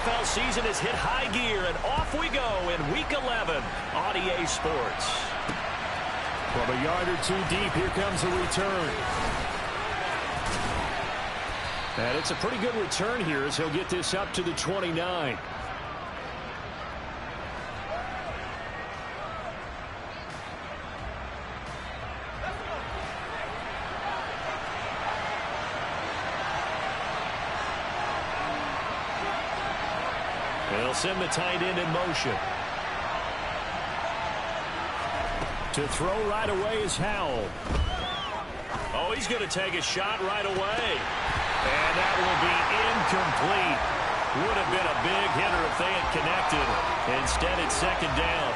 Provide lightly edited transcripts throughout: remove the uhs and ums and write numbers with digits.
NFL season has hit high gear, and off we go in Week 11 on EA Sports. From a yard or two deep, here comes a return. And it's a pretty good return here as he'll get this up to the 29. They'll send the tight end in motion. To throw right away is Howell. Oh, he's going to take a shot right away. And that will be incomplete. Would have been a big hitter if they had connected. Instead, it's second down.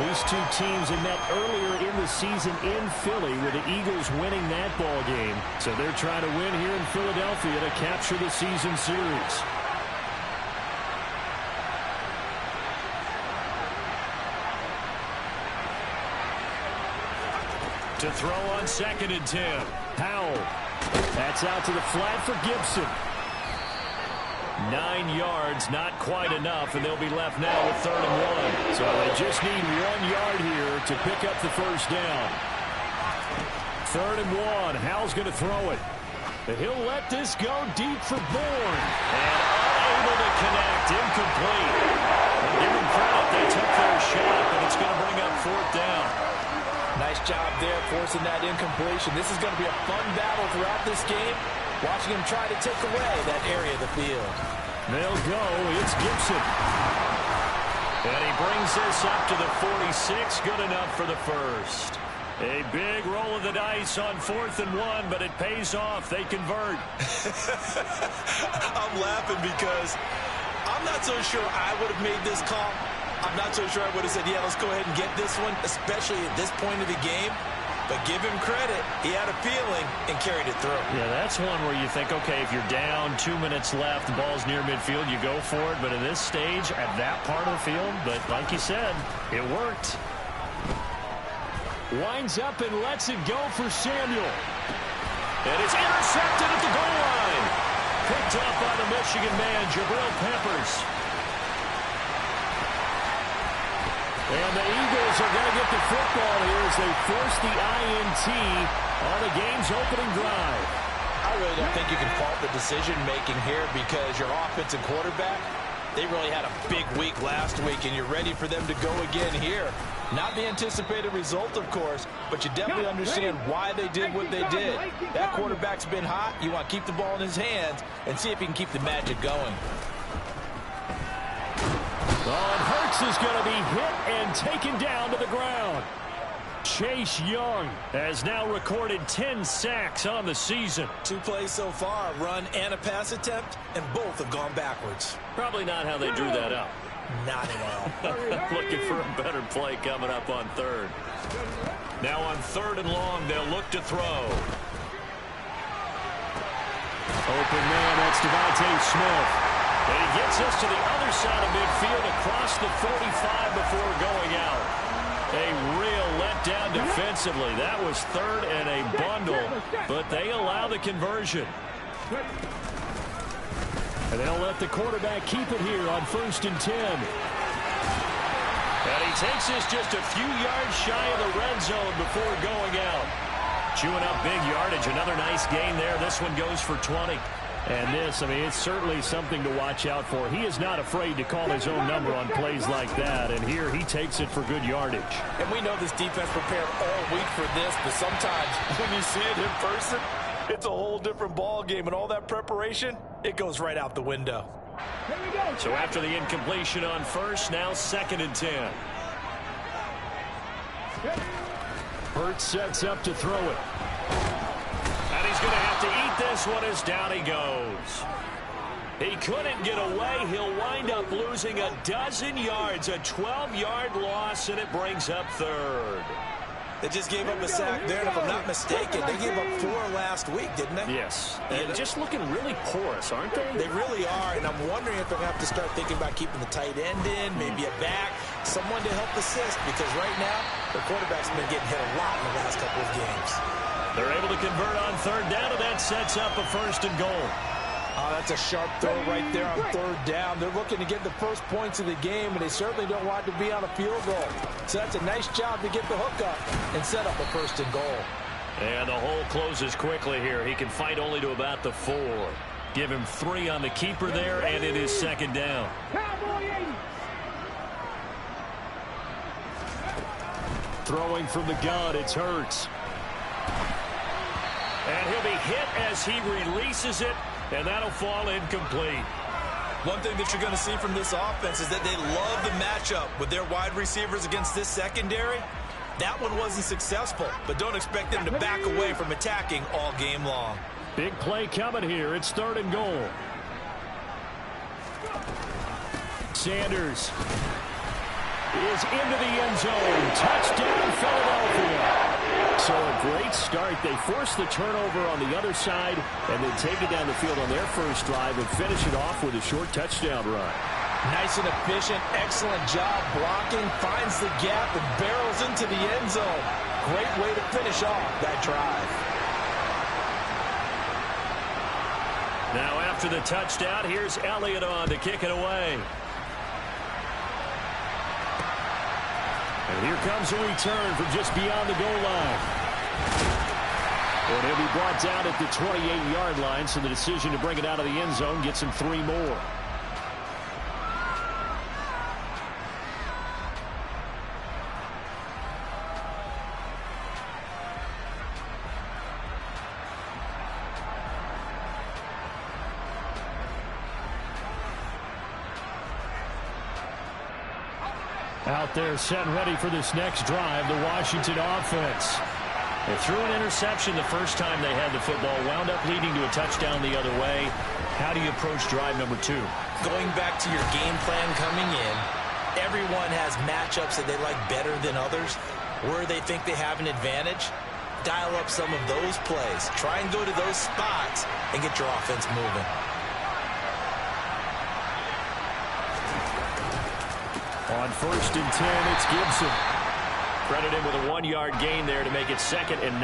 These two teams had met earlier in the season in Philly with the Eagles winning that ball game. So they're trying to win here in Philadelphia to capture the season series. To throw on 2nd and 10. Howell. That's out to the flat for Gibson. 9 yards, not quite enough, and they'll be left now with 3rd and 1. So they just need 1 yard here to pick up the first down. 3rd and 1. Howell's going to throw it. And he'll let this go deep for Bourne. And unable to connect. Incomplete. Give them credit. They took their shot, but it's going to bring up 4th down. Nice job there forcing that incompletion. This is going to be a fun battle throughout this game. Watching him try to take away that area of the field. They'll go. It's Gibson. And he brings this up to the 46. Good enough for the first. A big roll of the dice on 4th and 1, but it pays off. They convert. I'm laughing because I'm not so sure I would have made this call. I'm not so sure I would have said, yeah, let's go ahead and get this one, especially at this point of the game. But give him credit. He had a feeling and carried it through. Yeah, that's one where you think, okay, if you're down, 2 minutes left, the ball's near midfield, you go for it. But at this stage, at that part of the field, but like you said, it worked. Winds up and lets it go for Samuel. And it's intercepted at the goal line. Picked up by the Michigan man, Jabril Peppers. And the Eagles are going to get the football here as they force the INT on the game's opening drive. I really don't think you can fault the decision-making here because your offensive quarterback, they really had a big week last week, and you're ready for them to go again here. Not the anticipated result, of course, but you definitely understand why they did what they did. That quarterback's been hot. You want to keep the ball in his hands and see if he can keep the magic going. And Hurts is going to be hit and taken down to the ground. Chase Young has now recorded 10 sacks on the season. 2 plays so far, a run and a pass attempt, and both have gone backwards. Probably not how they drew that up. Not at all. Looking for a better play coming up on 3rd. Now on 3rd and long, they'll look to throw. Open man, that's Devontae Smith. And he gets us to the other side of midfield across the 45 before going out. A real letdown defensively. That was 3rd and a bundle, but they allow the conversion. And they'll let the quarterback keep it here on 1st and 10. And he takes this just a few yards shy of the red zone before going out. Chewing up big yardage. Another nice gain there. This one goes for 20. And this, I mean, it's certainly something to watch out for. He is not afraid to call his own number on plays like that. And here he takes it for good yardage. And we know this defense prepared all week for this, but sometimes when you see it in person, it's a whole different ball game. And all that preparation, it goes right out the window. So after the incompletion on 1st, now 2nd and 10. Hurts sets up to throw it. And he's going to have to eat this one as down he goes. He couldn't get away. He'll wind up losing a dozen yards, a 12-yard loss, and it brings up 3rd. They just gave up a sack there, and if I'm not mistaken, they gave up 4 last week, didn't they? Yes. And just looking really porous, aren't they? They really are, and I'm wondering if they're going to have to start thinking about keeping the tight end in, maybe a back, someone to help assist, because right now, the quarterback's been getting hit a lot in the last couple of games. They're able to convert on 3rd down, and that sets up a 1st and goal. Oh, that's a sharp throw right there on third down. They're looking to get the first points of the game, and they certainly don't want to be on a field goal. So that's a nice job to get the hook up and set up a first and goal. And the hole closes quickly here. He can fight only to about the 4. Give him 3 on the keeper there, and it is second down. Throwing from the gun, it's Hurts. And he'll be hit as he releases it, and that'll fall incomplete. One thing that you're going to see from this offense is that they love the matchup with their wide receivers against this secondary. That one wasn't successful, but don't expect them to back away from attacking all game long. Big play coming here. It's 3rd and goal. Sanders is into the end zone. Touchdown, Philadelphia. So a great start. They force the turnover on the other side and then take it down the field on their first drive and finish it off with a short touchdown run. Nice and efficient, excellent job blocking, finds the gap and barrels into the end zone. Great way to finish off that drive. Now after the touchdown, here's Elliott on to kick it away. And here comes a return from just beyond the goal line. And he'll be brought down at the 28-yard line, so the decision to bring it out of the end zone gets him 3 more. Out there set and ready for this next drive, the Washington offense. They threw an interception the first time they had the football, wound up leading to a touchdown the other way. How do you approach drive number 2? Going back to your game plan coming in, everyone has matchups that they like better than others. Where they think they have an advantage, dial up some of those plays. Try and go to those spots and get your offense moving. On 1st and 10, it's Gibson. Credit him with a 1-yard gain there to make it 2nd and 9.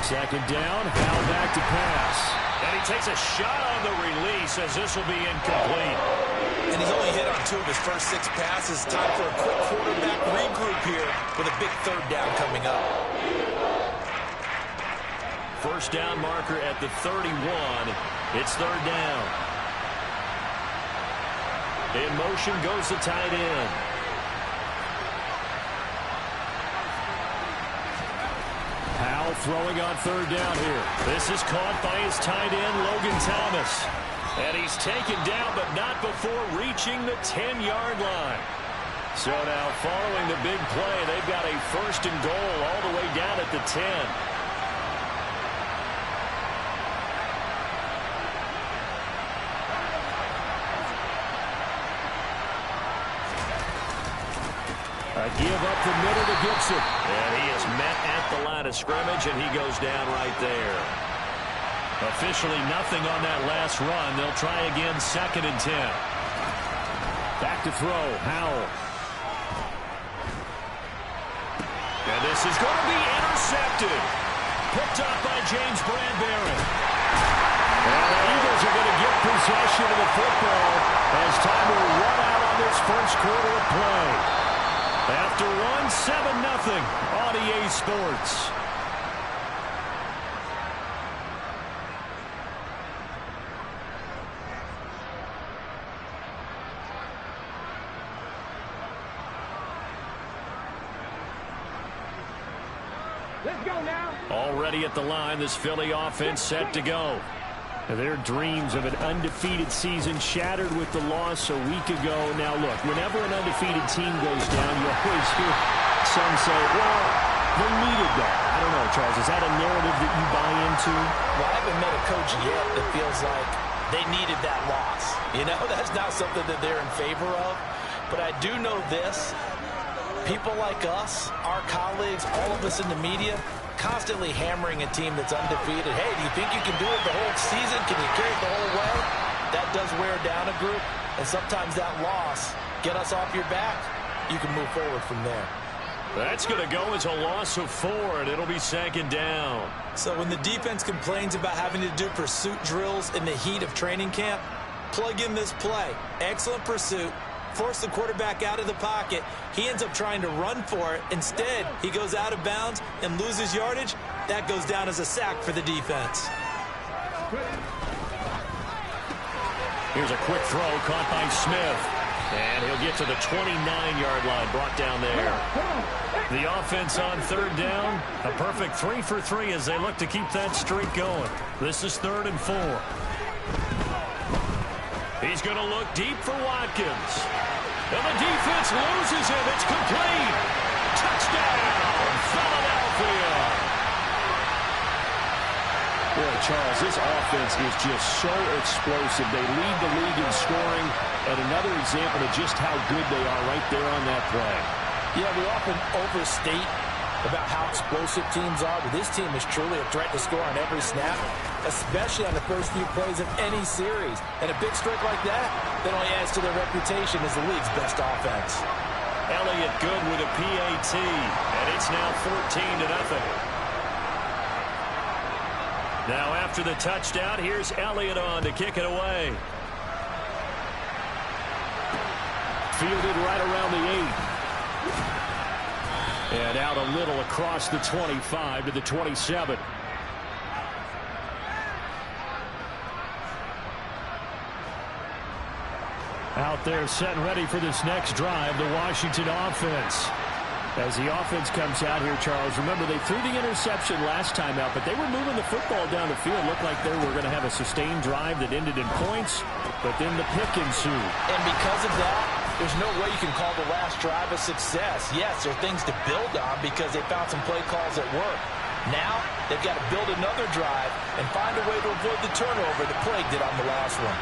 Second down, Hal back to pass. And he takes a shot on the release as this will be incomplete. And he's only hit on 2 of his first 6 passes. Time for a quick quarterback regroup here with a big 3rd down coming up. First down marker at the 31. It's 3rd down. In motion goes the tight end. Hal throwing on 3rd down here. This is caught by his tight end, Logan Thomas. And he's taken down, but not before reaching the 10-yard line. So now, following the big play, they've got a 1st and goal all the way down at the 10. A give up the middle to Gibson. And he is met at the line of scrimmage, and he goes down right there. Officially nothing on that last run. They'll try again, 2nd and 10. Back to throw, Howell. And this is going to be intercepted. Picked up by James Bradbury. And the Eagles are going to get possession of the football as time will run out on this first quarter of play. After one, 7-0 on EA Sports. Let's go now. Already at the line, this Philly offense set to go. Their dreams of an undefeated season shattered with the loss a week ago. Now, look, whenever an undefeated team goes down, you always hear some say, well, they needed that. I don't know, Charles. Is that a narrative that you buy into? Well, I haven't met a coach yet that feels like they needed that loss. You know, that's not something that they're in favor of. But I do know this. People like us, our colleagues, all of us in the media, constantly hammering a team that's undefeated. Hey, do you think you can do it the whole season? Can you carry it the whole way? That does wear down a group. And sometimes that loss, get us off your back, you can move forward from there. That's going to go as a loss of 4, and it'll be 2nd down. So when the defense complains about having to do pursuit drills in the heat of training camp, plug in this play. Excellent pursuit. Force the quarterback out of the pocket. He ends up trying to run for it. Instead, he goes out of bounds and loses yardage. That goes down as a sack for the defense. Here's a quick throw caught by Smith. And he'll get to the 29-yard line, brought down there. The offense on 3rd down. A perfect 3 for 3 as they look to keep that streak going. This is 3rd and 4. He's going to look deep for Watkins. And the defense loses him. It's complete. Touchdown, Philadelphia. Boy, Charles, this offense is just so explosive. They lead the league in scoring, and another example of just how good they are right there on that play. Yeah, we often overstate about how explosive teams are, but this team is truly a threat to score on every snap, especially on the first few plays of any series. And a big streak like that only adds to their reputation as the league's best offense. Elliott good with a PAT, and it's now 14-0. Now after the touchdown, here's Elliott on to kick it away. Fielded right around the 8. And out a little across the 25 to the 27. Out there set and ready for this next drive, the Washington offense. As the offense comes out here, Charles, remember they threw the interception last time out, but they were moving the football down the field. Looked like they were going to have a sustained drive that ended in points, but then the pick ensued. And because of that, there's no way you can call the last drive a success. Yes, there are things to build on because they found some play calls that work. Now, they've got to build another drive and find a way to avoid the turnover that plagued it on the last one.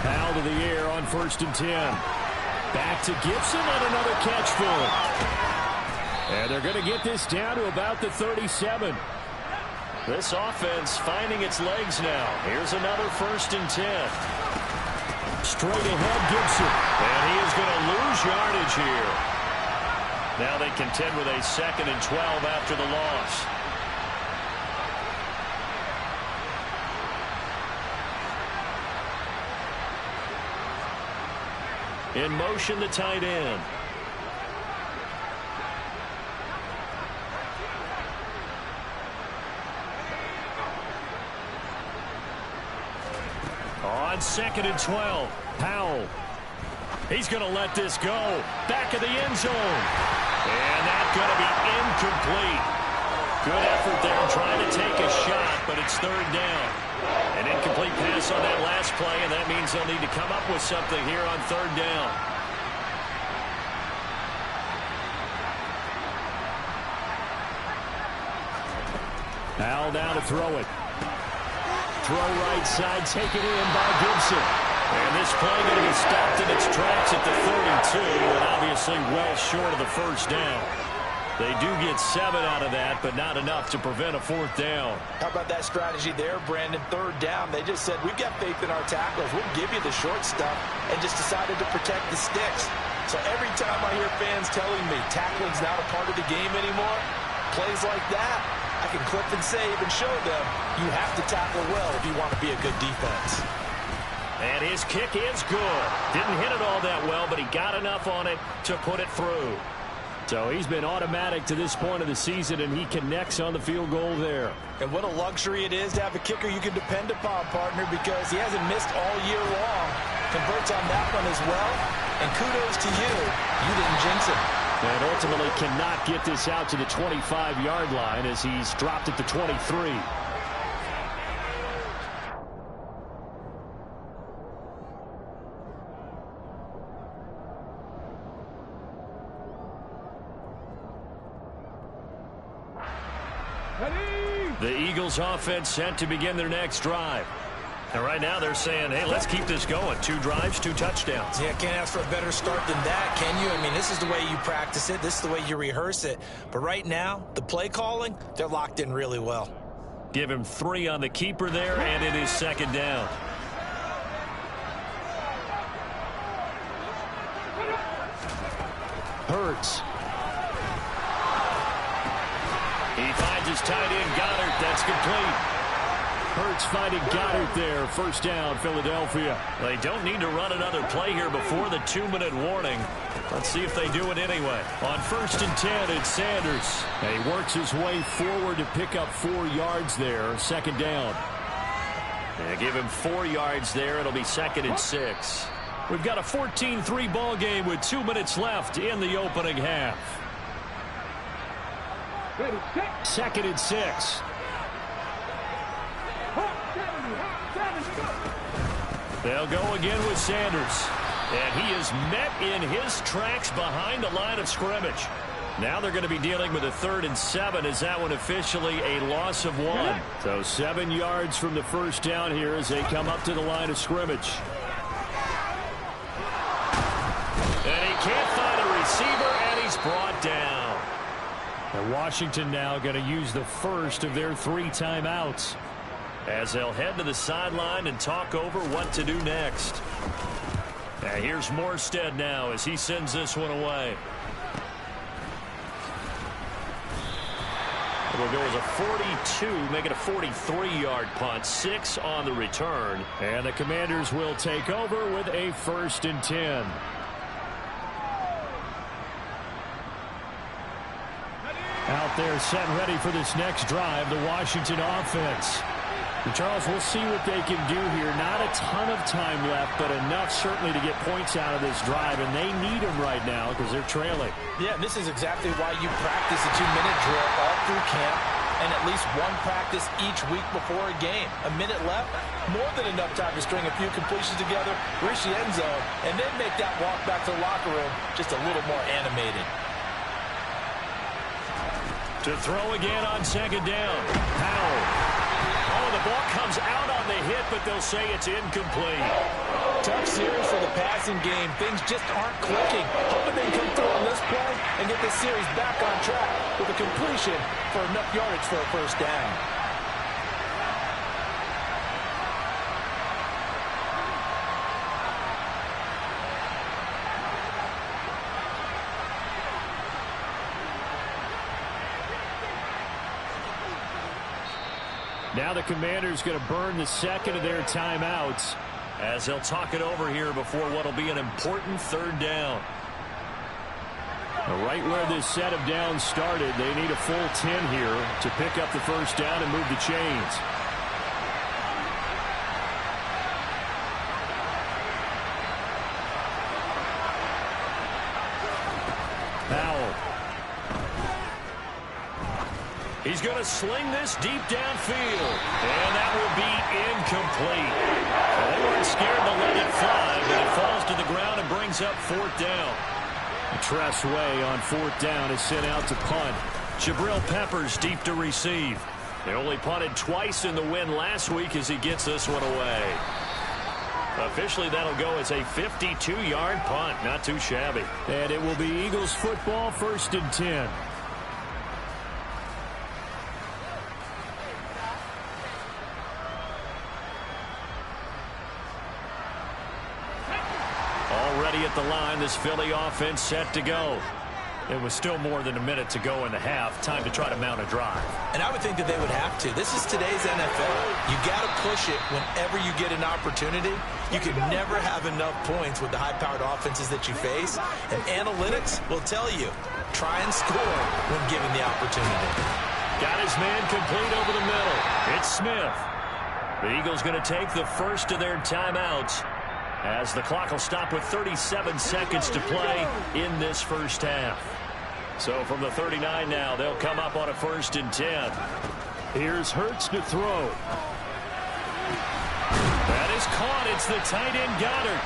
Out of the air on 1st and 10. Back to Gibson and another catch for him. And they're going to get this down to about the 37. This offense finding its legs now. Here's another 1st and 10. Straight ahead, Gibson. And he is going to lose yardage here. Now they contend with a 2nd and 12 after the loss. In motion, the tight end. On 2nd and 12, Powell. He's going to let this go. Back of the end zone. And that's going to be incomplete. Good effort there trying to take a shot, but it's 3rd down. An incomplete pass on that last play, and that means they'll need to come up with something here on 3rd down. Now down to throw it. Throw right side, taken in by Gibson. And this play going to be stopped in its tracks at the 32, and obviously well short of the 1st down. They do get 7 out of that, but not enough to prevent a 4th down. How about that strategy there, Brandon? 3rd down, they just said, we've got faith in our tackles. We'll give you the short stuff, and just decided to protect the sticks. So every time I hear fans telling me tackling's not a part of the game anymore, plays like that, I can clip and save and show them you have to tackle well if you want to be a good defense. And his kick is good. Didn't hit it all that well, but he got enough on it to put it through. So he's been automatic to this point of the season, and he connects on the field goal there. And what a luxury it is to have a kicker you can depend upon, partner, because he hasn't missed all year long. Converts on that one as well. And kudos to you. You didn't jinx it. And ultimately cannot get this out to the 25-yard line as he's dropped at the 23. The Eagles offense set to begin their next drive. And right now they're saying, hey, let's keep this going. 2 drives, 2 touchdowns. Yeah, can't ask for a better start than that, can you? I mean, this is the way you practice it. This is the way you rehearse it. But right now, the play calling, they're locked in really well. Give him 3 on the keeper there, and it is second down. Hurts. He finds his tight end, Goddard. That's complete. Hurts finding Goddard there. First down, Philadelphia. They don't need to run another play here before the 2-minute warning. Let's see if they do it anyway. On 1st and 10, it's Sanders. And he works his way forward to pick up 4 yards there. Second down. And give him 4 yards there. It'll be 2nd and 6. We've got a 14-3 ball game with 2 minutes left in the opening half. 2nd and 6. They'll go again with Sanders. And he is met in his tracks behind the line of scrimmage. Now they're going to be dealing with a 3rd and 7. Is that one officially a loss of 1? So 7 yards from the first down here as they come up to the line of scrimmage. And he can't find a receiver, and he's brought down. And Washington now going to use the first of their 3 timeouts, as they'll head to the sideline and talk over what to do next. Now here's Morstead now as he sends this one away. It'll go as a 42, make it a 43-yard punt, 6 on the return. And the Commanders will take over with a 1st and 10. Out there set and ready for this next drive, the Washington offense. And Charles, we'll see what they can do here. Not a ton of time left, but enough certainly to get points out of this drive, and they need them right now because they're trailing. Yeah, this is exactly why you practice a 2-minute drill all through camp and at least one practice each week before a game. A minute left, more than enough time to string a few completions together, reach the end zone, and then make that walk back to the locker room just a little more animated. To throw again on 2nd down. Powell. Oh, the ball comes out on the hit, but they'll say it's incomplete. Tough series for the passing game. Things just aren't clicking. Hoping they can come through on this play and get this series back on track with a completion for enough yardage for a first down. Now the Commanders going to burn the second of their timeouts, as they'll talk it over here before what will be an important 3rd down. Right where this set of downs started, they need a full 10 here to pick up the first down and move the chains. Powell. He's going to sling this deep downfield, and that will be incomplete. Well, they weren't scared to let it fly, but it falls to the ground and brings up 4th down. Tress Way on 4th down is sent out to punt. Jabril Peppers deep to receive. They only punted twice in the win last week as he gets this one away. Officially, that'll go as a 52-yard punt. Not too shabby. And it will be Eagles football, 1st and 10. Already at the line, this Philly offense set to go. It was still more than a minute to go in the half. Time to try to mount a drive. And I would think that they would have to. This is today's NFL. You got to push it whenever you get an opportunity. You can never have enough points with the high-powered offenses that you face. And analytics will tell you, try and score when given the opportunity. Got his man complete over the middle. It's Smith. The Eagles going to take the first of their timeouts, as the clock will stop with 37 seconds to play in this first half. So from the 39 now, they'll come up on a 1st and 10. Here's Hurts to throw. That is caught. It's the tight end Goddard.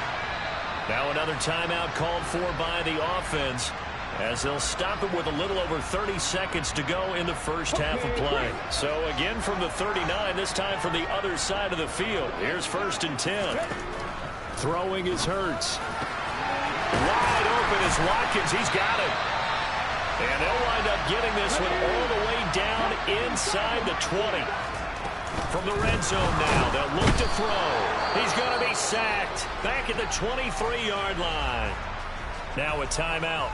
Now another timeout called for by the offense, as they'll stop it with a little over 30 seconds to go in the first half of play. So again from the 39, this time from the other side of the field. Here's 1st and 10. Throwing is Hurts. Wide open is Watkins. He's got it. And they'll wind up getting this one all the way down inside the 20. From the red zone now, they'll look to throw. He's going to be sacked back at the 23-yard line. Now a timeout.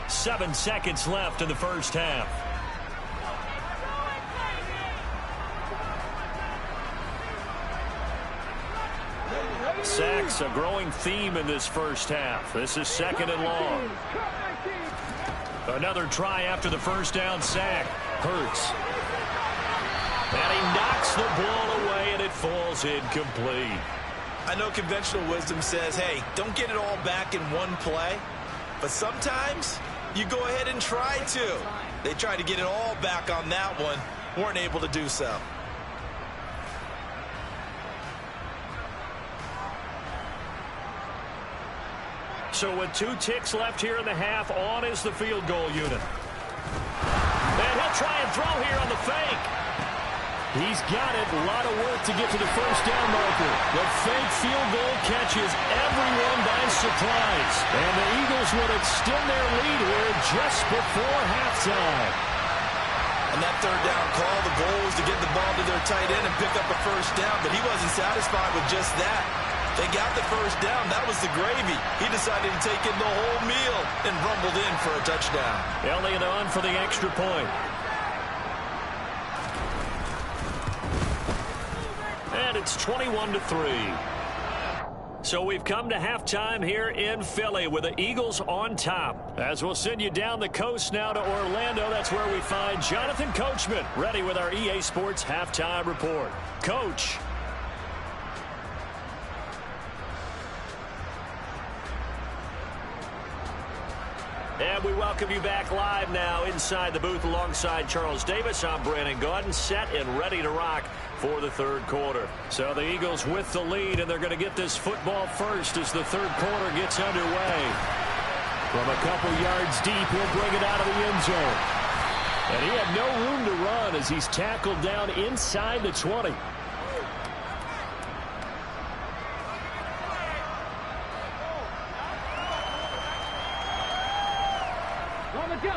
7 seconds left in the first half. Sacks a growing theme in this first half. This is 2nd and long. Another try after the first down sack. Hurts. And he knocks the ball away, and it falls incomplete. I know conventional wisdom says, hey, don't get it all back in one play. But sometimes you go ahead and try to. They tried to get it all back on that one. Weren't able to do so. So with 2 ticks left here in the half, on is the field goal unit. And he'll try and throw here on the fake. He's got it. A lot of work to get to the first down marker. The fake field goal catches everyone by surprise. And the Eagles would extend their lead here just before halftime. And that third down call, the goal was to get the ball to their tight end and pick up a first down, but he wasn't satisfied with just that. They got the first down. That was the gravy. He decided to take in the whole meal and rumbled in for a touchdown. Elliott on for the extra point. And it's 21-3. So we've come to halftime here in Philly with the Eagles on top. As we'll send you down the coast now to Orlando, that's where we find Jonathan Coachman ready with our EA Sports halftime report. Coach. And we welcome you back live now inside the booth alongside Charles Davis. I'm Brandon Gaudin, set and ready to rock for the third quarter. So the Eagles with the lead, and they're going to get this football first as the third quarter gets underway. From a couple yards deep, he'll bring it out of the end zone. And he had no room to run as he's tackled down inside the 20.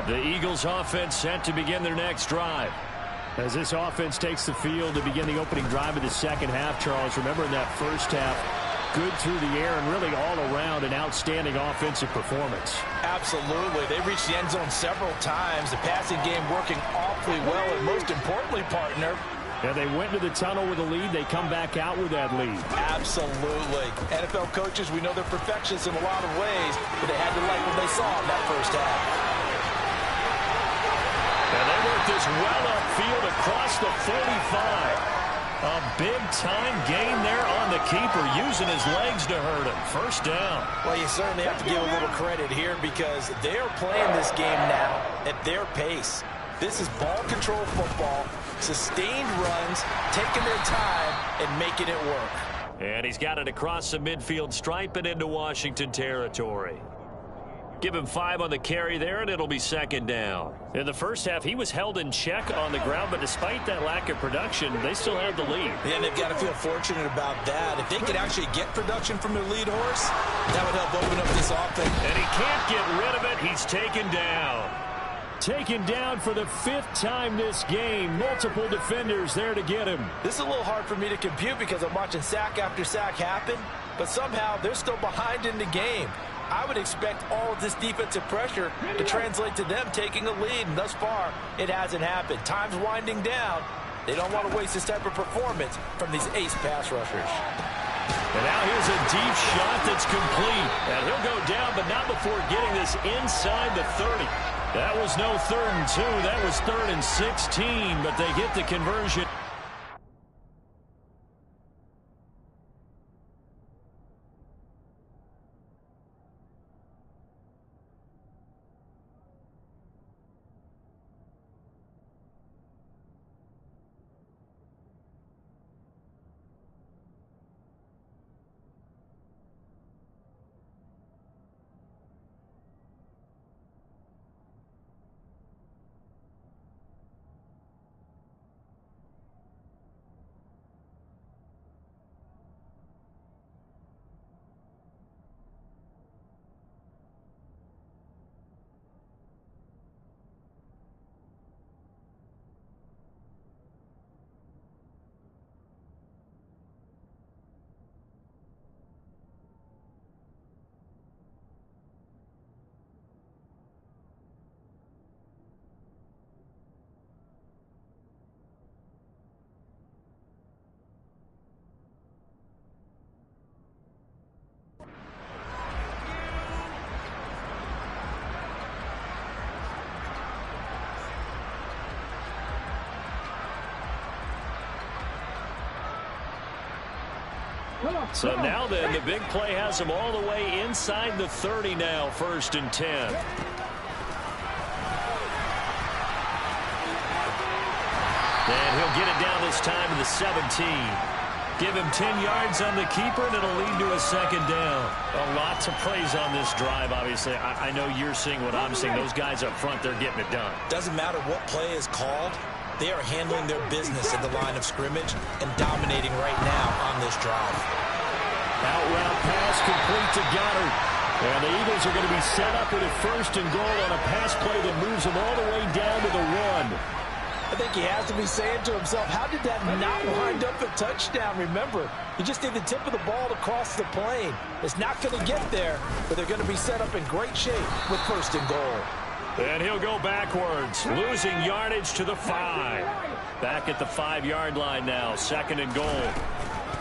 The Eagles offense set to begin their next drive. As this offense takes the field to begin the opening drive of the second half, Charles, remember in that first half, good through the air and really all around an outstanding offensive performance. Absolutely. They reached the end zone several times. The passing game working awfully well, and most importantly, partner, yeah, they went to the tunnel with a lead. They come back out with that lead. Absolutely. NFL coaches, we know they're perfectionists in a lot of ways, but they had to like what they saw in that first half. And they work this well upfield across the 45. A big-time gain there on the keeper, using his legs to hurt him. First down. Well, you certainly have to give a little credit here because they're playing this game now at their pace. This is ball control football, sustained runs, taking their time, and making it work. And he's got it across the midfield stripe and into Washington territory. Give him 5 on the carry there, and it'll be second down. In the first half, he was held in check on the ground, but despite that lack of production, they still have the lead. Yeah, and they've got to feel fortunate about that. If they could actually get production from their lead horse, that would help open up this offense. And he can't get rid of it. He's taken down. Taken down for the 5th time this game. Multiple defenders there to get him. This is a little hard for me to compute because I'm watching sack after sack happen, but somehow they're still behind in the game. I would expect all of this defensive pressure to translate to them taking a lead, and thus far, it hasn't happened. Time's winding down. They don't want to waste this type of performance from these ace pass rushers. And now here's a deep shot that's complete. And he'll go down, but not before getting this inside the 30. That was no 3rd and 2. That was 3rd and 16, but they get the conversion. So now then, the big play has him all the way inside the 30 now, 1st and 10. And he'll get it down this time to the 17. Give him 10 yards on the keeper, and it'll lead to a 2nd down. A lot to praise on this drive, obviously. I know you're seeing what I'm seeing. Those guys up front, they're getting it done. Doesn't matter what play is called. They are handling their business at the line of scrimmage and dominating right now on this drive. Out route pass complete to Goddard. And the Eagles are going to be set up with a 1st and goal on a pass play that moves them all the way down to the 1. I think he has to be saying to himself, how did that not wind up a touchdown? Remember, you just need the tip of the ball to cross the plane. It's not going to get there, but they're going to be set up in great shape with 1st and goal. And he'll go backwards, losing yardage to the 5. Back at the 5-yard line now, 2nd and goal.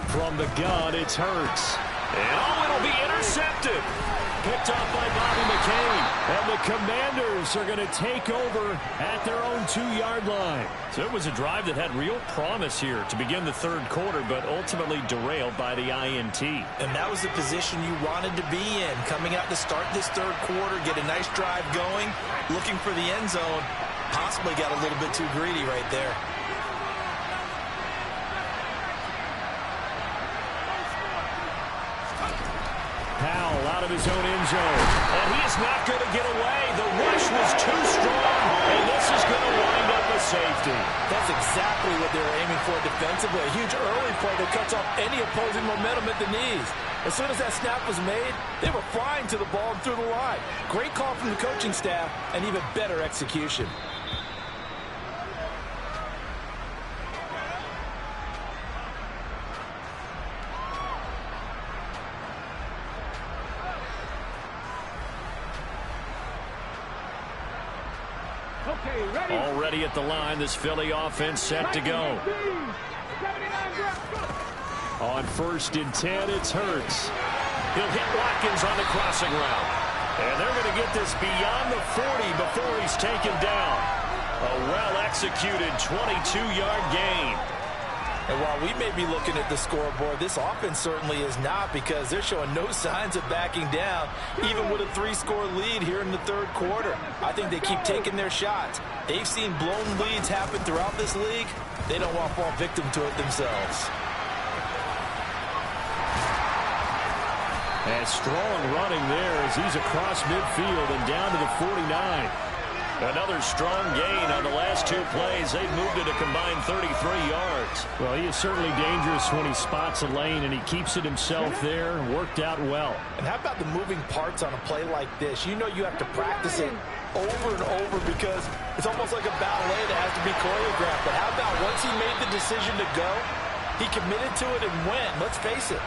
From the gun, it's Hurts. And it'll be intercepted. Picked off by Bobby McCain. And the Commanders are going to take over at their own 2-yard line. So it was a drive that had real promise here to begin the 3rd quarter, but ultimately derailed by the INT. And that was the position you wanted to be in. Coming out to start this 3rd quarter, get a nice drive going, looking for the end zone. Possibly got a little bit too greedy right there. Powell out of his own end zone. And he is not going to get away. The rush was too strong, and this is going to wind up a safety. That's exactly what they were aiming for defensively. A huge early play that cuts off any opposing momentum at the knees. As soon as that snap was made, they were flying to the ball and through the line. Great call from the coaching staff and even better execution. Already at the line, this Philly offense set to go. On 1st and 10, it's Hurts. He'll hit Watkins on the crossing route. And they're going to get this beyond the 40 before he's taken down. A well-executed 22-yard gain. And while we may be looking at the scoreboard, this offense certainly is not, because they're showing no signs of backing down, even with a 3-score lead here in the 3rd quarter. I think they keep taking their shots. They've seen blown leads happen throughout this league. They don't want to fall victim to it themselves. And strong running there as he's across midfield and down to the 49. Another strong gain on the last 2 plays. They've moved it a combined 33 yards. Well, he is certainly dangerous when he spots a lane, and he keeps it himself there. Worked out well. And how about the moving parts on a play like this? You know you have to practice it over and over because it's almost like a ballet that has to be choreographed. But how about once he made the decision to go, he committed to it and went. Let's face it,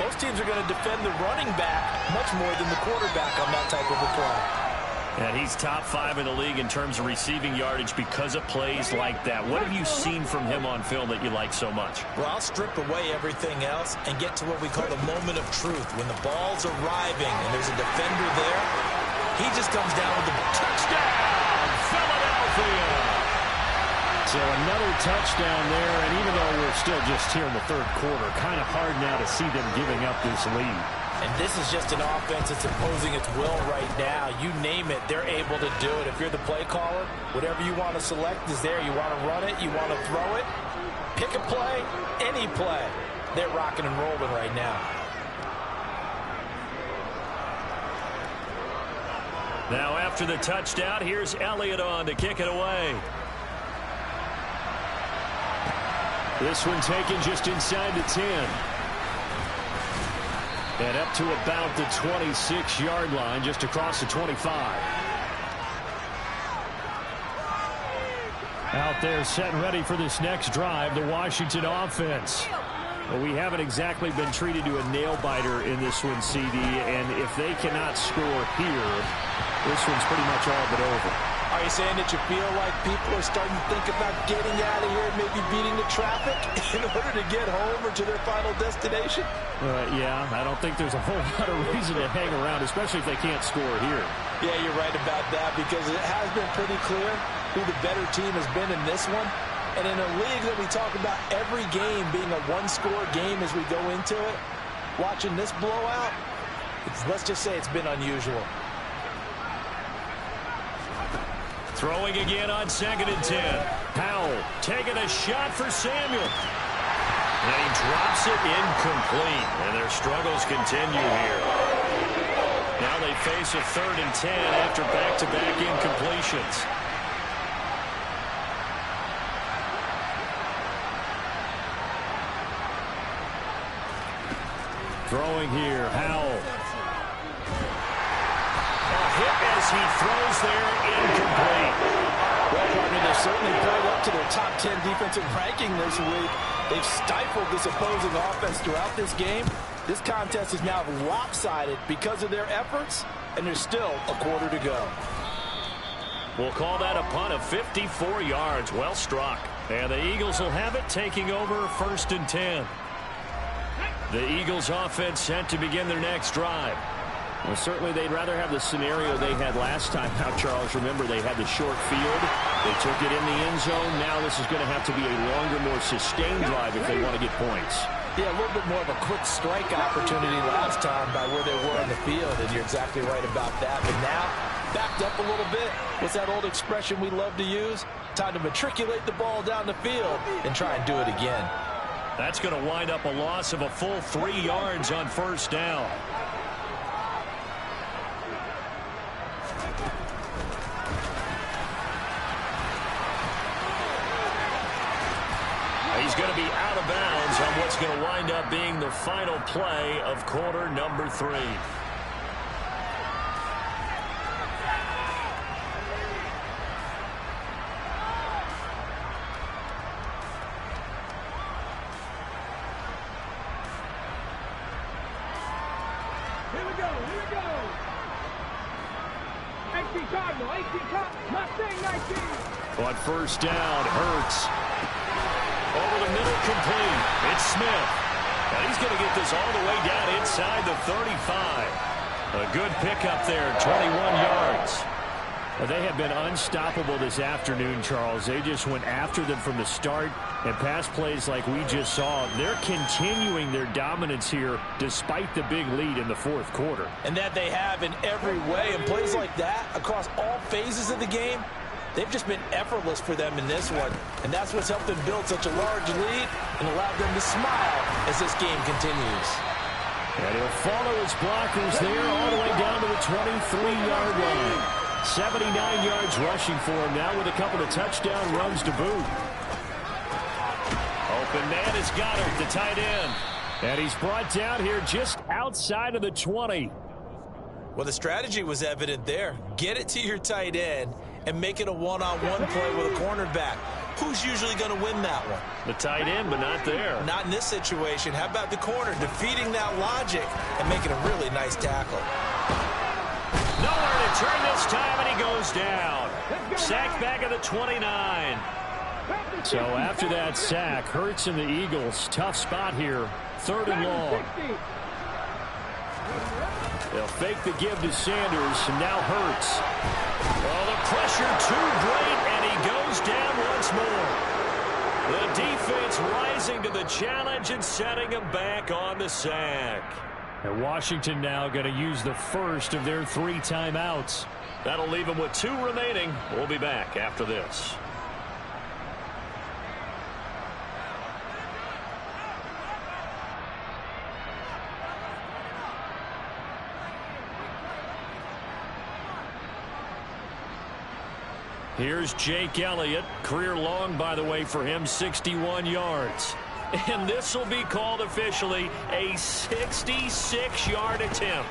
most teams are going to defend the running back much more than the quarterback on that type of a play. And he's top 5 in the league in terms of receiving yardage because of plays like that. What have you seen from him on film that you like so much? Well, I'll strip away everything else and get to what we call the moment of truth. When the ball's arriving and there's a defender there, he just comes down with the touchdown, Philadelphia. So another touchdown there, and even though we're still just here in the 3rd quarter, kind of hard now to see them giving up this lead. And this is just an offense that's imposing its will right now. You name it, they're able to do it. If you're the play caller, whatever you want to select is there. You want to run it, you want to throw it. Pick a play, any play. They're rocking and rolling right now. Now after the touchdown, here's Elliott on to kick it away. This one taken just inside the 10. And up to about the 26-yard line, just across the 25. Out there set and ready for this next drive, the Washington offense. Well, we haven't exactly been treated to a nail-biter in this one, CD, and if they cannot score here, this one's pretty much all but over. Are you saying that you feel like people are starting to think about getting out of here and maybe beating the traffic in order to get home or to their final destination? Yeah, I don't think there's a whole lot of reason to hang around, especially if they can't score here. Yeah, you're right about that, because it has been pretty clear who the better team has been in this one. And in a league that we talk about every game being a one-score game as we go into it, watching this blowout, let's just say it's been unusual. Throwing again on 2nd and 10. Howell taking a shot for Samuel. And he drops it incomplete. And their struggles continue here. Now they face a 3rd and 10 after back-to-back incompletions. Throwing here, Howell. A hit as he throws there, incomplete. Well, partner, they've certainly played up to their top 10 defensive ranking this week. They've stifled this opposing offense throughout this game. This contest is now lopsided because of their efforts, and there's still a quarter to go. We'll call that a punt of 54 yards. Well struck. And the Eagles will have it, taking over 1st and 10. The Eagles offense set to begin their next drive. Well, certainly they'd rather have the scenario they had last time. Now, Charles, remember, they had the short field. They took it in the end zone. Now this is going to have to be a longer, more sustained drive if they want to get points. Yeah, a little bit more of a quick strike opportunity last time by where they were on the field, and you're exactly right about that. But now, backed up a little bit. What's that old expression we love to use? Time to matriculate the ball down the field and try and do it again. That's going to wind up a loss of a full 3 yards on 1st down. He's going to be out of bounds on what's going to wind up being the final play of quarter number 3. On 1st down, Hurts. Over the middle, complete. It's Smith. And he's going to get this all the way down inside the 35. A good pickup there, 21 yards. Well, they have been unstoppable this afternoon, Charles. They just went after them from the start, and pass plays like we just saw. They're continuing their dominance here despite the big lead in the 4th quarter. And that they have in every way. And plays like that across all phases of the game, they've just been effortless for them in this one. And that's what's helped them build such a large lead and allowed them to smile as this game continues. And he'll follow his blockers there all the way down to the 23-yard line. 79 yards rushing for him now with a couple of touchdown runs to boot. Open man is Goddard, the tight end. And he's brought down here just outside of the 20. Well, the strategy was evident there. Get it to your tight end and make it a one-on-one play with a cornerback. Who's usually going to win that one? The tight end, but not there. Not in this situation. How about the corner defeating that logic and making a really nice tackle? Nowhere to turn this time, and he goes down. Sacked back at the 29. So after that sack, Hurts and the Eagles, tough spot here. 3rd and long. They'll fake the give to Sanders, and now Hurts. Well, the pressure too great, and he goes down once more. The defense rising to the challenge and setting him back on the sack. And Washington now going to use the first of their 3 timeouts. That'll leave them with 2 remaining. We'll be back after this. Here's Jake Elliott. Career long, by the way, for him, 61 yards. And this will be called officially a 66-yard attempt.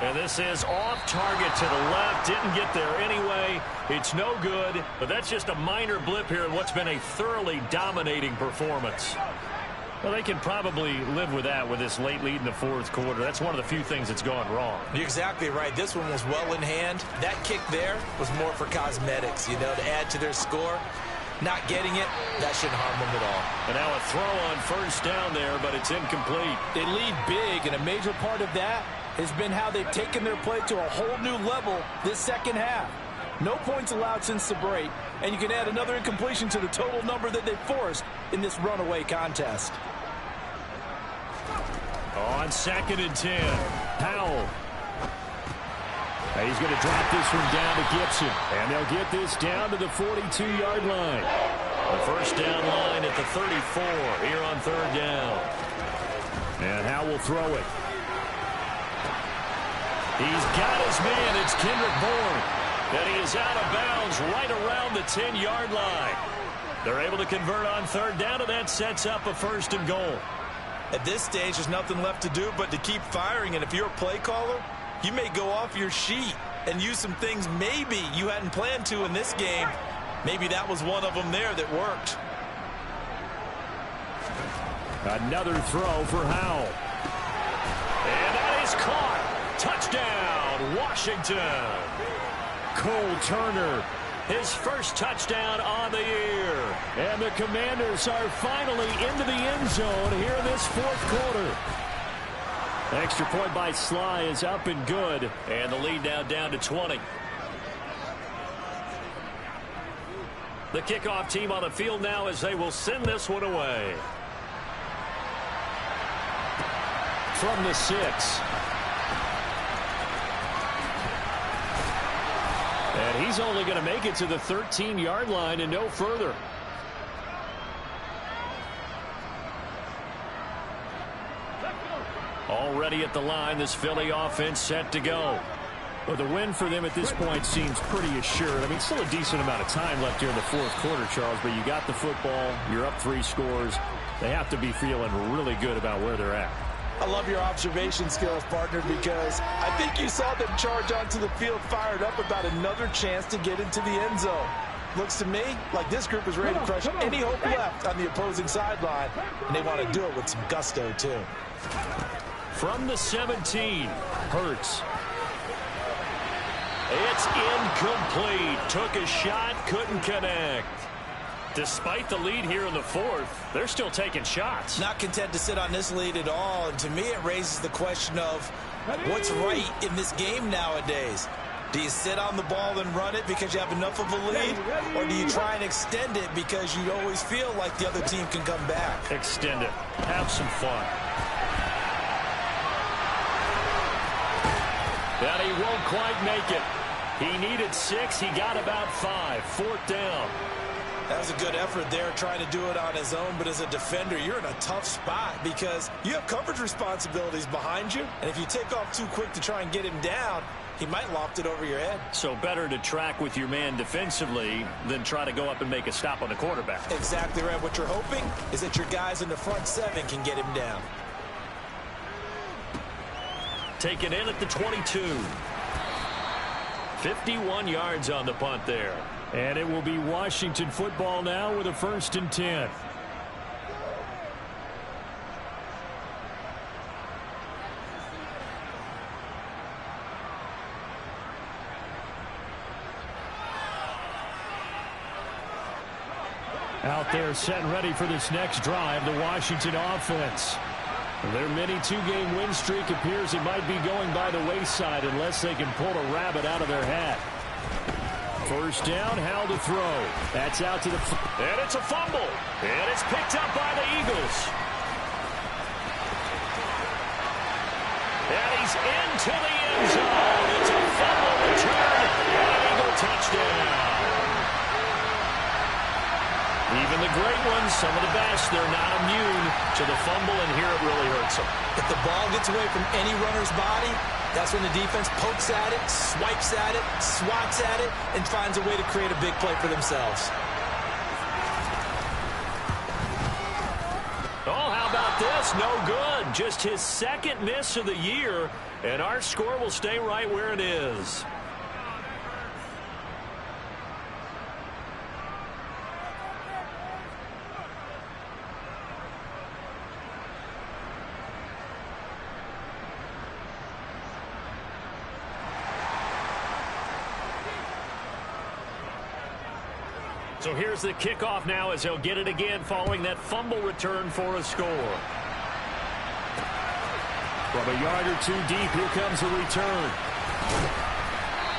And this is off target to the left. Didn't get there anyway. It's no good. But that's just a minor blip here in what's been a thoroughly dominating performance. Well, they can probably live with that with this late lead in the 4th quarter. That's one of the few things that's gone wrong. You're exactly right. This one was well in hand. That kick there was more for cosmetics, you know, to add to their score. Not getting it, that shouldn't harm them at all. And now a throw on 1st down there, but it's incomplete. They lead big, and a major part of that has been how they've taken their play to a whole new level this 2nd half. No points allowed since the break, and you can add another incompletion to the total number that they forced in this runaway contest. On 2nd and 10, Powell. He's going to drop this one down to Gibson. And they'll get this down to the 42-yard line. The first down line at the 34 here on 3rd down. And Howell will throw it. He's got his man. It's Kendrick Bourne. And he is out of bounds right around the 10-yard line. They're able to convert on 3rd down, and that sets up a 1st and goal. At this stage, there's nothing left to do but to keep firing. And if you're a play caller, you may go off your sheet and use some things maybe you hadn't planned to in this game. Maybe that was one of them there that worked. Another throw for Howell. And that is caught. Touchdown, Washington. Cole Turner, his first touchdown on the year. And the Commanders are finally into the end zone here in this 4th quarter. Extra point by Sly is up and good. And the lead now down to 20. The kickoff team on the field now as they will send this one away. From the 6. And he's only going to make it to the 13-yard line and no further. Already at the line, this Philly offense set to go. Well, the win for them at this point seems pretty assured. I mean, still a decent amount of time left here in the 4th quarter, Charles, but you got the football, you're up 3 scores. They have to be feeling really good about where they're at. I love your observation skills, partner, because I think you saw them charge onto the field fired up about another chance to get into the end zone. Looks to me like this group is ready to crush any hope left on the opposing sideline, and they want to do it with some gusto, too. From the 17, Hurts. It's incomplete. Took a shot, couldn't connect. Despite the lead here in the 4th, they're still taking shots. Not content to sit on this lead at all, and to me it raises the question of what's right in this game nowadays. Do you sit on the ball and run it because you have enough of a lead, or do you try and extend it because you always feel like the other team can come back? Extend it. Have some fun. And he won't quite make it. He needed 6. He got about 5. 4th down. That was a good effort there, trying to do it on his own, but as a defender, you're in a tough spot because you have coverage responsibilities behind you, and if you take off too quick to try and get him down, he might loft it over your head. So better to track with your man defensively than try to go up and make a stop on the quarterback. Exactly right. What you're hoping is that your guys in the front 7 can get him down. Taken in at the 22. 51 yards on the punt there. And it will be Washington football now with a 1st and 10. Out there set and ready for this next drive, the Washington offense. Their mini 2-game win streak appears it might be going by the wayside unless they can pull a rabbit out of their hat. First down, Howell to throw. That's out to the... And it's a fumble. And it's picked up by the Eagles. And he's into the end zone. It's a fumble return. And an Eagle touchdown. Even the great ones, some of the best, they're not immune to the fumble, and here it really hurts them. If the ball gets away from any runner's body, that's when the defense pokes at it, swipes at it, swats at it, and finds a way to create a big play for themselves. Oh, how about this? No good. Just his 2nd miss of the year, and our score will stay right where it is. So here's the kickoff now as he'll get it again following that fumble return for a score. From a yard or 2 deep, here comes the return.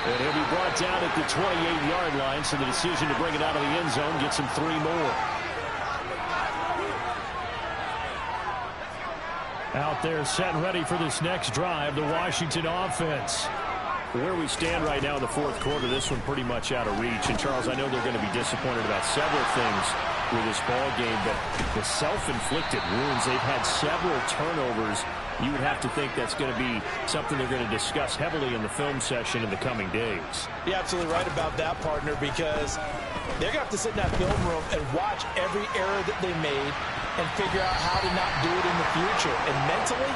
And he'll be brought down at the 28-yard line, so the decision to bring it out of the end zone gets him 3 more. Out there set and ready for this next drive, the Washington offense. Where we stand right now in the fourth quarter, this one pretty much out of reach. And, Charles, I know they're going to be disappointed about several things with this ball game, but the self-inflicted wounds, they've had several turnovers. You would have to think that's going to be something they're going to discuss heavily in the film session in the coming days. You're absolutely right about that, partner, because they're going to have to sit in that film room and watch every error that they made and figure out how to not do it in the future. And mentally,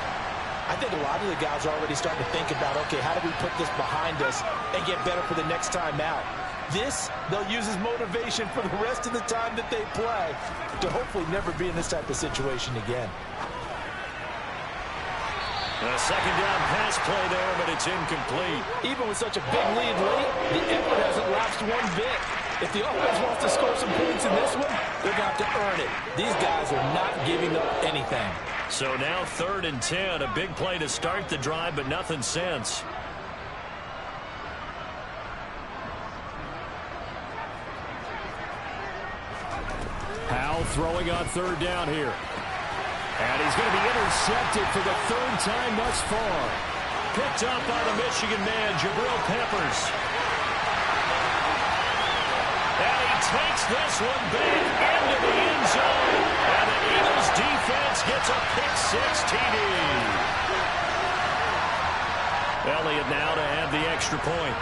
I think a lot of the guys are already starting to think about, okay, how do we put this behind us and get better for the next time out? This, they'll use as motivation for the rest of the time that they play to hopefully never be in this type of situation again. A second down pass play there, but it's incomplete. Even with such a big lead late, the effort hasn't lapsed one bit. If the offense wants to score some points in this one, they're going to have to earn it. These guys are not giving up anything. So now 3rd and 10, a big play to start the drive, but nothing since. Powell throwing on 3rd down here. And he's going to be intercepted for the 3rd time thus far. Picked up by the Michigan man, Jabril Peppers. And he takes this one back into the end zone. And the Eagles defense gets a pick-6 TD. Elliott now to add the extra point.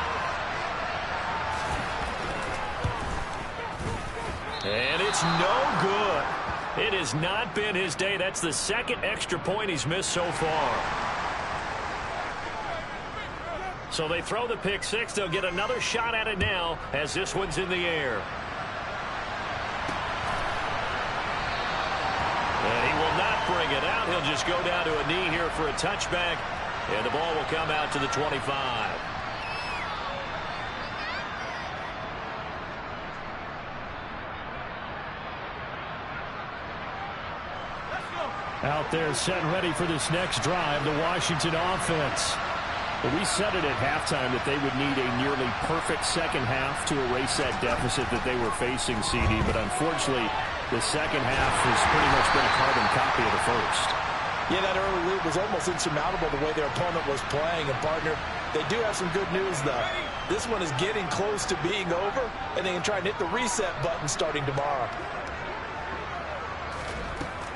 And it's no good. It has not been his day. That's the 2nd extra point he's missed so far. So they throw the pick-6. They'll get another shot at it now as this one's in the air. And he will not bring it out. He'll just go down to a knee here for a touchback. And the ball will come out to the 25. Out there set and ready for this next drive, the Washington offense. Well, we said it at halftime that they would need a nearly perfect second half to erase that deficit that they were facing, CD. But unfortunately, the second half has pretty much been a carbon copy of the first. Yeah, that early lead was almost insurmountable the way their opponent was playing. And, partner, they do have some good news, though. This one is getting close to being over, and they can try and hit the reset button starting tomorrow.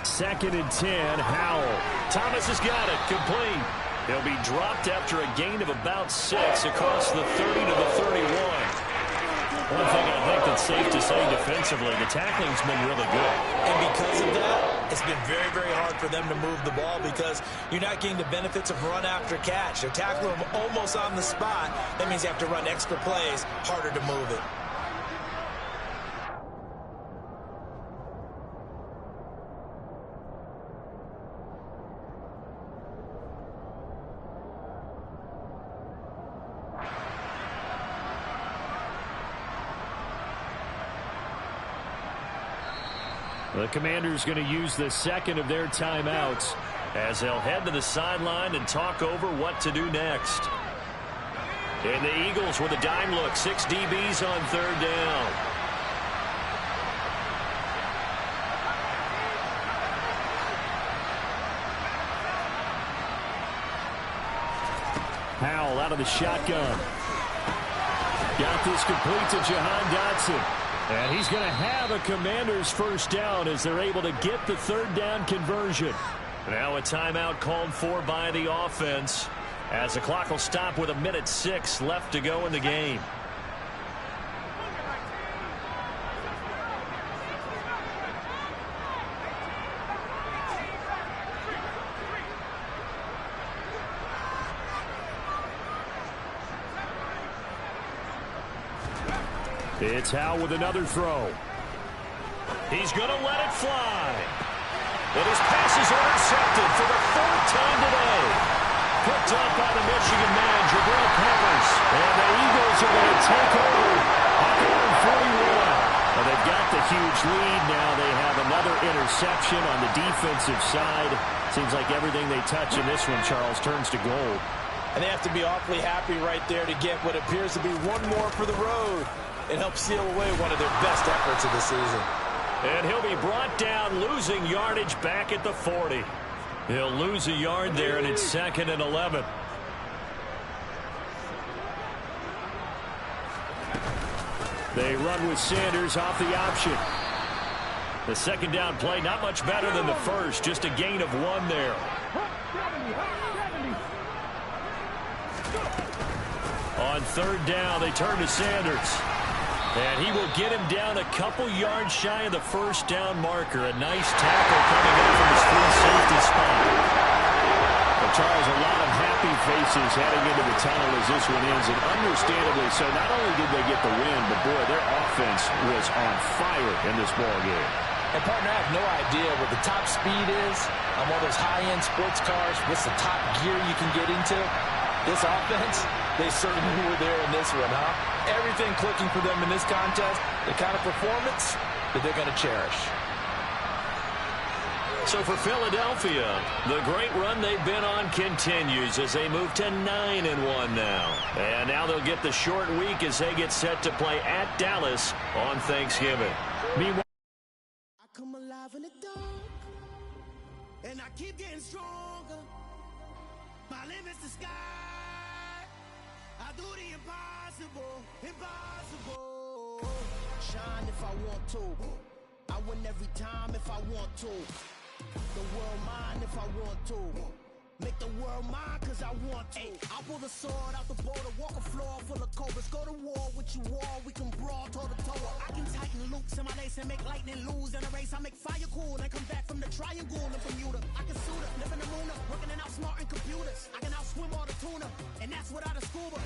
2nd and 10, Howell. Thomas has got it, complete. He'll be dropped after a gain of about 6 across the 30 to the 31. One thing I think that's safe to say defensively, the tackling's been really good. And because of that, it's been very, very hard for them to move the ball because you're not getting the benefits of run after catch. They're tackling them almost on the spot. That means you have to run extra plays, harder to move it. The Commanders going to use the 2nd of their timeouts as they'll head to the sideline and talk over what to do next. And the Eagles with a dime look, 6 DBs on 3rd down. Powell out of the shotgun. Got this complete to Jahan Dotson. And he's going to have a Commanders first down as they're able to get the 3rd down conversion. Now a timeout called for by the offense as the clock will stop with 1:06 left to go in the game. It's Howell with another throw. He's going to let it fly. And his passes are intercepted for the 4th time today. Picked up by the Michigan man, Jabril Peppers. And the Eagles are going to take over at the 41. Well, they've got the huge lead now. They have another interception on the defensive side. Seems like everything they touch in this one, Charles, turns to gold. And they have to be awfully happy right there to get what appears to be one more for the road. It helps seal away one of their best efforts of the season. And he'll be brought down, losing yardage back at the 40. He'll lose a yard there, and it's 2nd and 11. They run with Sanders off the option. The second down play, not much better than the first, just a gain of 1 there. On 3rd down, they turn to Sanders. And he will get him down a couple yards shy of the first down marker. A nice tackle coming in from his free safety spot. But Charles, a lot of happy faces heading into the tunnel as this one ends, and understandably so. Not only did they get the win, but boy, their offense was on fire in this ball game. And partner, I have no idea what the top speed is on one of those high-end sports cars. What's the top gear you can get into? This offense, they certainly were there in this one, huh? Everything clicking for them in this contest, the kind of performance that they're going to cherish. So for Philadelphia, the great run they've been on continues as they move to 9-1 now. And now they'll get the short week as they get set to play at Dallas on Thanksgiving. Meanwhile, I come alive in the dark, and I keep getting stronger. My limit's the sky. I do the impossible, impossible. Shine if I want to. I win every time if I want to. The world mine if I want to. Make the world mine cause I want to. I pull the sword out the border, walk a floor full of cobras. Go to war with you all, we can brawl toe to toe. I can tighten loops in my lace and make lightning lose in a race. I make fire cool and come back from the triangle in Bermuda. I can suit up, live in the moon up, working and outsmarting computers. I can outswim all the tuna, and that's without a scuba.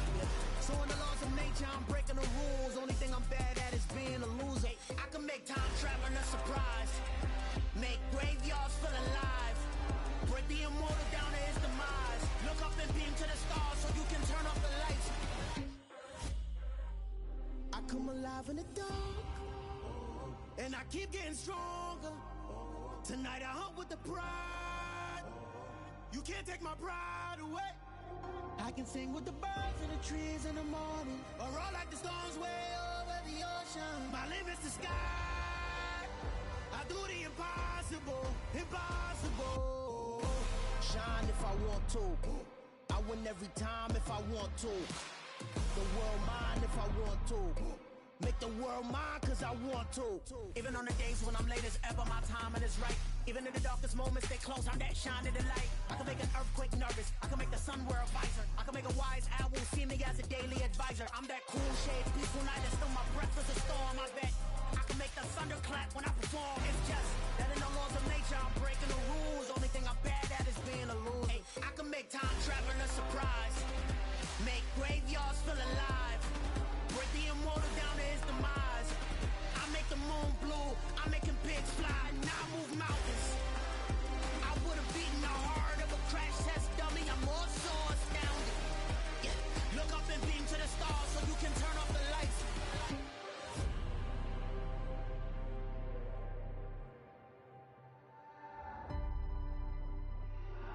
So in the laws of nature, I'm breaking the rules. Only thing I'm bad at is being a loser. I can make time traveling a surprise. Make graveyards feel alive. Break the immortal down to his demise. Look up and beam to the stars so you can turn off the lights. I come alive in the dark, and I keep getting stronger. Tonight I hunt with the pride. You can't take my pride away. I can sing with the birds and the trees in the morning, or roll like the storms way over the ocean. My limit's the sky. I do the impossible, impossible. Shine if I want to. I win every time if I want to. The world mine if I want to. Make the world mine cause I want to. Even on the days when I'm late as ever, my timing is right. Even in the darkest moments, they close, I'm that shine of the light. I can make an earthquake nervous, I can make the sun wear a visor. I can make a wise owl see me as a daily advisor. I'm that cool shade, peaceful night, and still my breath is a storm, I bet. I can make the thunder clap when I perform. It's just that in the laws of nature, I'm breaking the rules. Only thing I'm bad at is being a loser. Hey, I can make time traveling a surprise. Make graveyards feel alive. Break the immortal down to his demise. I make the moon blue. I'm making pigs fly. Now I move mountains. I would have beaten the heart of a crash test dummy. I'm more so astounded. Yeah. Look up and beam to the stars so you can turn off the lights.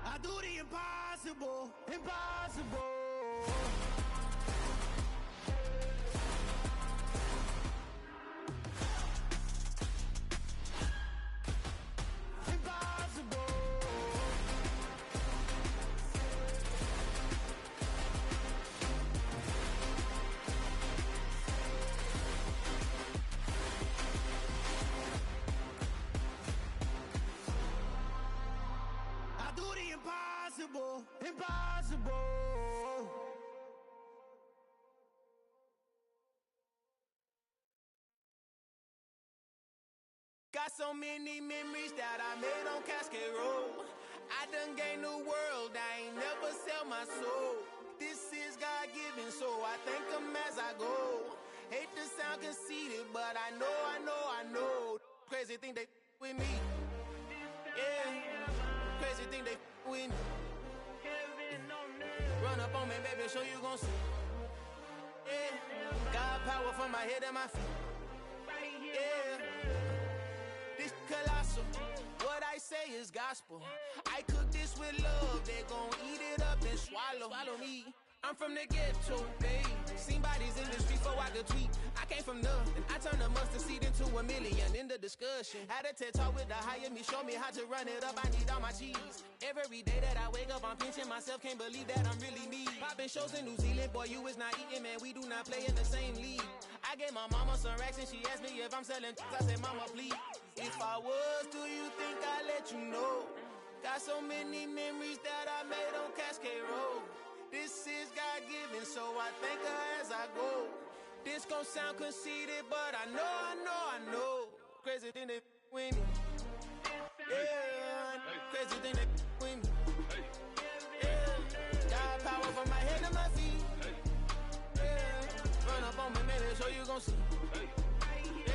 I do the impossible, impossible. Impossible. I do the impossible, impossible. Got so many memories that I made on Cascade Road. I done gained the world, I ain't never sell my soul. This is God-given, so I thank him as I go. Hate to sound conceited, but I know. Crazy thing they with me. Yeah, crazy thing they with me. Run up on me, baby, show you gon' see. Yeah, got power from my head and my feet. Yeah. This colossal, what I say is gospel. I cook this with love, they gon' eat it up and swallow me. I'm from the ghetto, babe. Seen bodies in the street before I could tweet. I came from nothing, I turn a mustard seed into a million in the discussion. Had a TED talk with the hire me, show me how to run it up. I need all my cheese. Every day that I wake up, I'm pinching myself. Can't believe that I'm really me. Popping shows in New Zealand, boy, you is not eating, man. We do not play in the same league. I gave my mama some racks and she asked me if I'm selling. I said, mama, please. If I was, do you think I'd let you know? Got so many memories that I made on Cascade Road. This is God-given, so I thank her as I go. This gon' sound conceited, but I know. Crazy thing that with me. Yeah, crazy thing that with me. Yeah, got power from my head to my feet. Yeah, run up on me, man, so you gon' see. Yeah.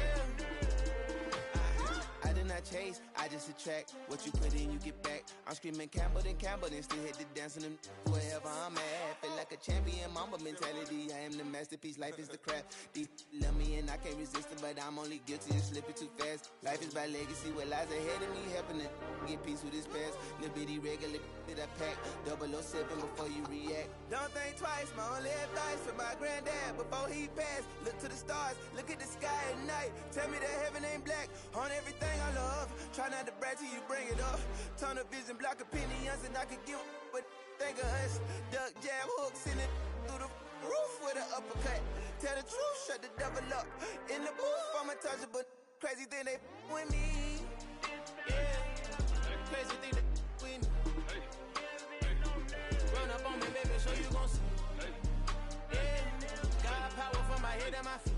I did not chase, I just attract. What you put in, you get back. I'm screaming Campbell, then still hit the dance and them wherever I'm at. Feel like a champion, mamba mentality. I am the masterpiece, life is the crap. Deep love me and I can't resist it, but I'm only guilty of slipping too fast. Life is by legacy, what lies ahead of me, helping to get peace with this past. Little bitty regular that I pack, 007 before you react. Don't think twice, my only advice for my granddad before he passed. Look to the stars, look at the sky at night. Tell me that heaven ain't black on everything I love. Try not to brag till you bring it up. Tunnel vision, block opinions, and I could give but think of us. Duck jab hooks in it through the roof with an uppercut. Tell the truth, shut the devil up. In the booth, I'm untouchable. Crazy thing they with me. Yeah, crazy thing they with me. Run up on me, baby, so you gon' see. Yeah, got power from my head and my feet.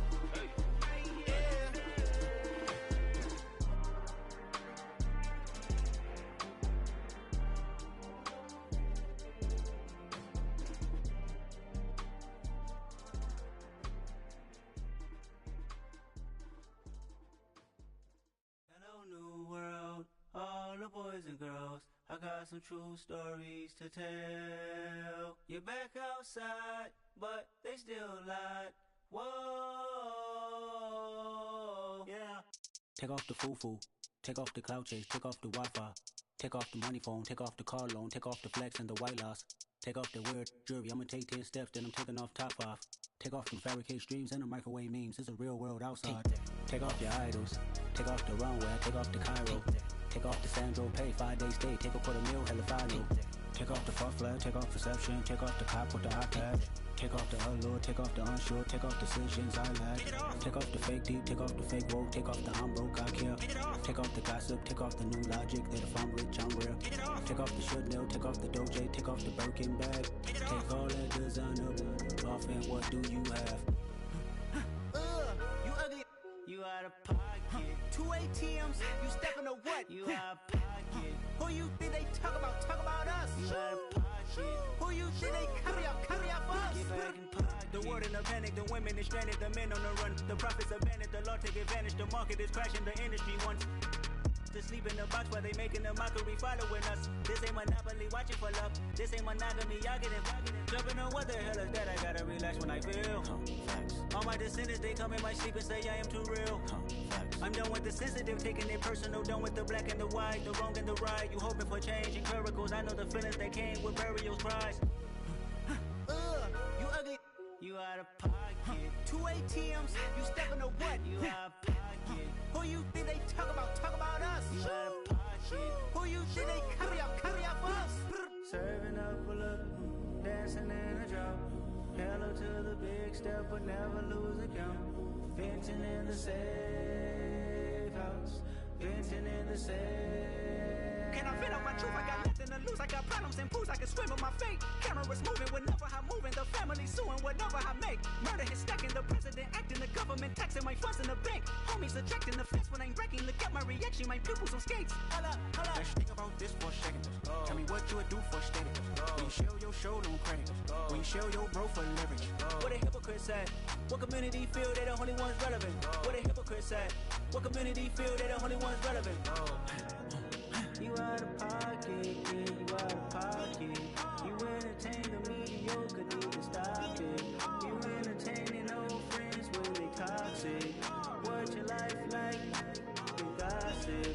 New world, all the boys and girls, I got some true stories to tell. You're back outside, but they still lied. Whoa, yeah. Take off the foo-foo, take off the cloud chase, take off the Wi-Fi, take off the money phone, take off the car loan, take off the flex and the white loss, take off the weird jewelry. I'ma take 10 steps, then I'm taking off top 5. Take off them fabricated streams and the microwave memes. It's a real world outside. Take off your idols. Take off the runway. Take off the Cairo. Take off the Sandro Pay. 5 days stay. Take a $250,000 hella final. Take off the fuck flag. Take off perception. Take off the cop with the iPad. Take off the allure. Take off the unsure. Take off decisions I lack. Take off the fake deep. Take off the fake woke. Take off the I'm broke. I care. Take off the gossip. Take off the new logic. That if I'm rich, I'm real. Take off the should know. Take off the Doge. Take off the Birkin bag. Take all that designer off and what do you have? You ugly. You out of pocket. 2 ATMs. You stepping to what? You out of pocket. Who you think they talk about us? You out of pocket. Who you think they carry up for us? Get back in pocket. The world in a panic. The women is stranded. The men on the run. The profits abandoned. The law take advantage. The market is crashing. The industry wants to sleep in the box while they making a mockery following us. This ain't Monopoly, watching for love. This ain't monogamy, y'all getting jumping on what the hell is that? I gotta relax when I feel. All my descendants, they come in my sleep and say I am too real. I'm done with the sensitive, taking it personal. Done with the black and the white, the wrong and the right. You hoping for change and miracles. I know the feelings that came with burial cries. You ugly. You out of pocket. 2 ATMs. You stepping to what? You out of pocket. Who you think they talk about us? You out of pocket. Who you think they carry up for us? Serving up a look, dancing in a drop. Hello to the big step, but never lose a count. Venting in the safe house. Venting in the safe. Can I fit up my truth? I got nothing to lose. I got problems and fools. I can swim with my fate. Cameras moving whenever I'm moving. The family suing whatever I make. Murder is stacking. The president acting. The government taxing my funds in the bank. Homies ejecting the fence when I'm breaking. Look at my reaction. My pupils on skates. Hold up. Let's think about this for a second. Tell me what you would do for steady. When you show your show, don't credit. When you show your bro for leverage. What a hypocrite said. What community feel they the only ones relevant? What a hypocrite said. What community feel they the only ones relevant? You out of pocket, yeah, you out of pocket. You entertain the mediocre, need to stop it. You entertaining old friends when they toxic. What your life like? You gossip.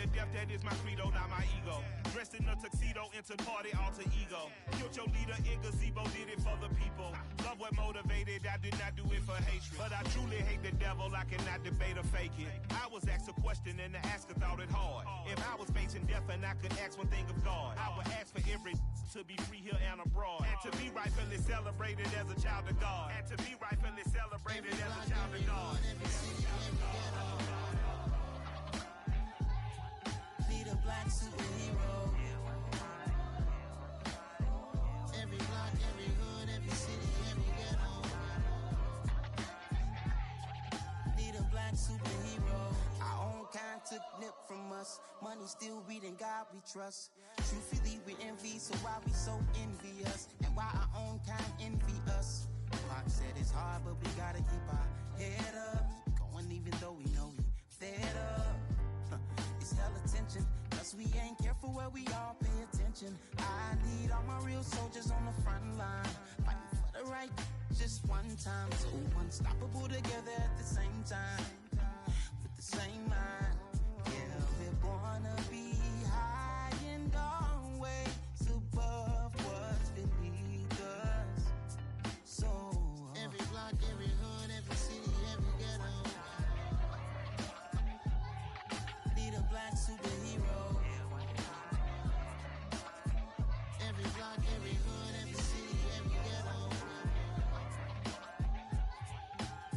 a death, that is my credo, not my ego. Dressed in a tuxedo, into party, alter ego. Killed your leader in gazebo, did it for the people. Love what motivated, I did not do it for hatred. But I truly hate the devil, I cannot debate or fake it. I was asked a question and the asker thought it hard. If I was facing death and I could ask one thing of God, I would ask for every to be free here and abroad. And to be rightfully celebrated as a child of God. And to be rightfully celebrated as a child of God. Need a black superhero. Every block, every hood, every city, every ghetto. Need a black superhero. Our own kind took nip from us. Money still reading God we trust. Truthfully we envy, so why we so envious? And why our own kind envy us? Pac said it's hard, but we gotta keep our head up. Going even though we know we fed up. It's hell attention, cause we ain't careful where we all pay attention. I need all my real soldiers on the front line, fighting for the right just one time. So unstoppable together at the same time, with the same mind. Yeah, we're gonna be high and always above what's beneath us. So every block, every hood, every city, every ghetto. Need a black superhero. Every block, every hood, every city, every ghetto.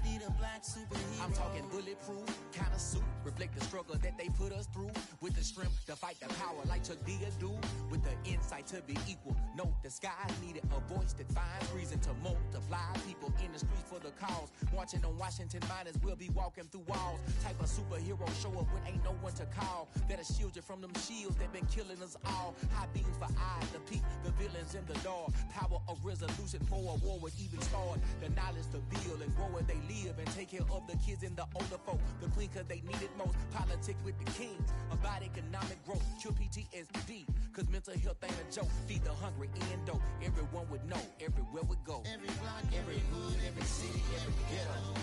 Need a black superhero. I'm talking bulletproof kind of suit, reflect the struggle that they put us through. With the strength to fight the power like Chuck D do. With the insight to be equal. Note the sky needed a voice that finds reason to multiply. People in the streets for the cause. Marching on Washington miners will be walking through walls. Type of superhero show up when ain't no one to call. That'll shield you from them shields that been killing us all. High beams for eyes to peek the villains in the dark. Power of resolution for a war would even start. The knowledge to build and grow where they live and take care of the kids and the older folk. The queen cause they need it most. Politics with the kings. About economic growth. Cure PTSD. Cause mental health ain't a joke. Feed the hungry and dope. Everyone would know. Everywhere we go. Every block, Every hood, every city, every ghetto.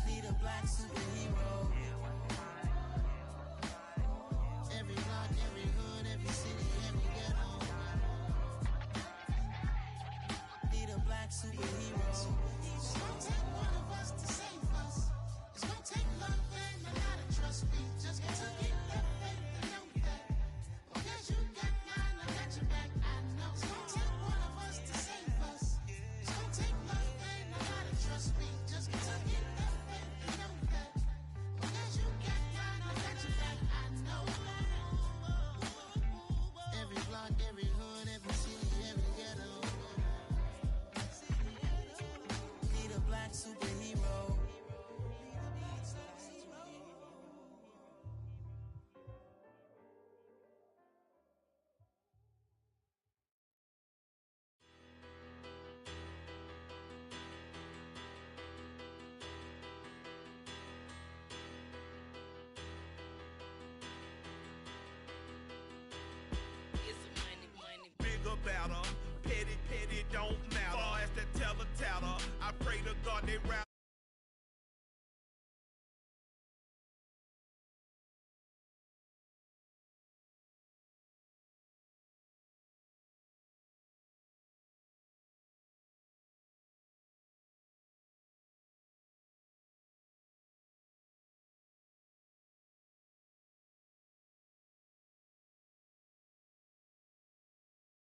Need a black superhero. Every block, every hood, every city, every ghetto. Need a black superhero. It's gonna take one of us to save us. It's gonna take love and a lot of trust. We just got to get that faith and know that. Because you got mine, I got your back. I know it's gonna take one of us to save us. It's gonna take love and a lot of trust. We just got to get that faith and know that. Because you got mine, I got your back. I know. Every block, every hood, every city, every ghetto. Need a black superhero. Bigger, better, petty, don't matter. Far as the teller tatter, I pray to God they rally.